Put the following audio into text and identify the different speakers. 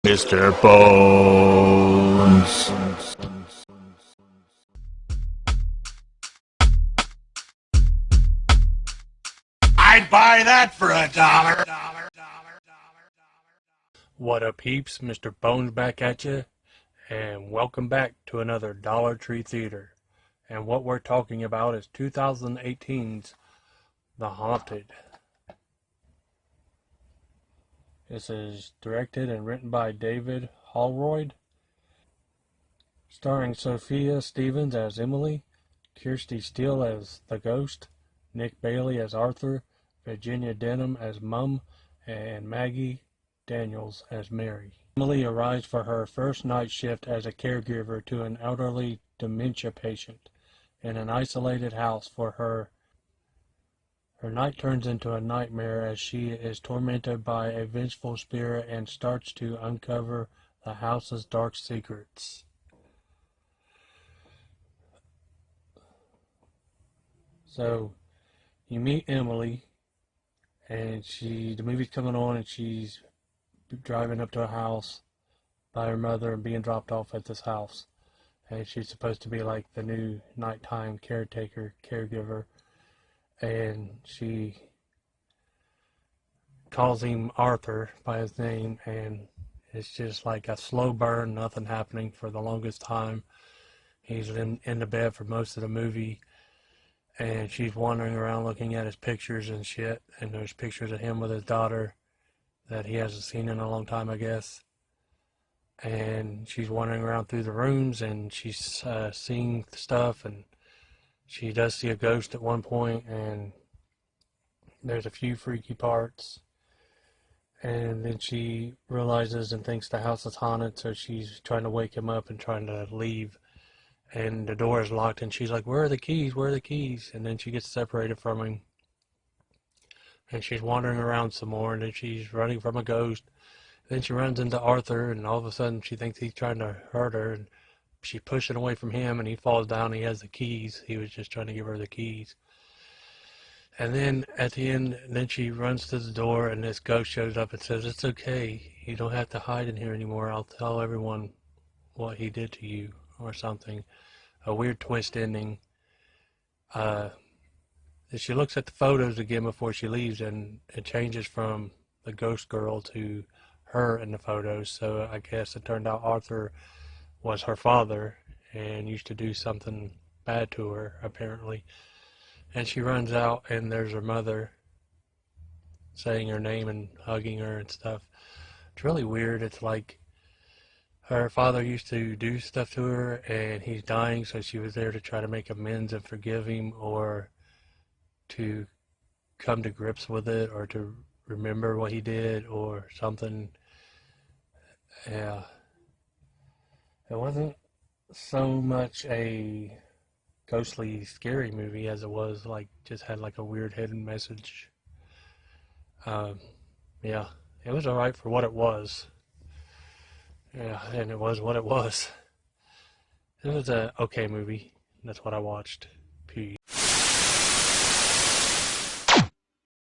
Speaker 1: Mr.Bones.
Speaker 2: I'd buy that for $1.
Speaker 3: What up, peeps? Mr. Bones back at you, and welcome back to another Dollar Tree Theater. And what we're talking about is 2018's The Haunted. This is directed and written by David Holroyd, starring Sophia Stevens as Emily, Kirsty Steele as the Ghost, Nick Bailey as Arthur, Virginia Denham as Mum, and Maggie Daniels as Mary. Emily arrives for her first night shift as a caregiver to an elderly dementia patient in an isolated house. For her night turns into a nightmare as she is tormented by a vengeful spirit and starts to uncover the house's dark secrets. So, you meet Emily, and the movie's coming on, and she's driving up to a house by her mother and being dropped off at this house. And she's supposed to be like the new nighttime caregiver. And she calls him Arthur by his name, and it's just like a slow burn, nothing happening for the longest time. He's in the bed for most of the movie, and she's wandering around looking at his pictures and shit, and there's pictures of him with his daughter that he hasn't seen in a long time, I guess. And she's wandering around through the rooms, and she's seeing stuff, and she does see a ghost at one point, and there's a few freaky parts. And then she realizes and thinks the house is haunted, so she's trying to wake him up and trying to leave. And the door is locked, and she's like, "Where are the keys? Where are the keys?" And then she gets separated from him. And she's wandering around some more, and then she's running from a ghost. Then she runs into Arthur, and all of a sudden she thinks he's trying to hurt her, and she's pushing away from him, and he falls down. He has the keys. He was just trying to give her the keys. And then at the end, then she runs to the door, and this ghost shows up and says, "It's okay. You don't have to hide in here anymore. I'll tell everyone what he did to you," or something. A weird twist ending. She looks at the photos again before she leaves, and it changes from the ghost girl to her in the photos. So I guess it turned out Arthur was her father and used to do something bad to her, apparently. And she runs out, and there's her mother saying her name and hugging her and stuff. It's really weird. It's like her father used to do stuff to her, and he's dying, so she was there to try to make amends and forgive him, or to come to grips with it, or to remember what he did, or something. Yeah. It wasn't so much a ghostly, scary movie as it was like just had like a weird hidden message. Yeah, it was alright for what it was. Yeah, and it was what it was. It was a okay movie. That's what I watched. Peace.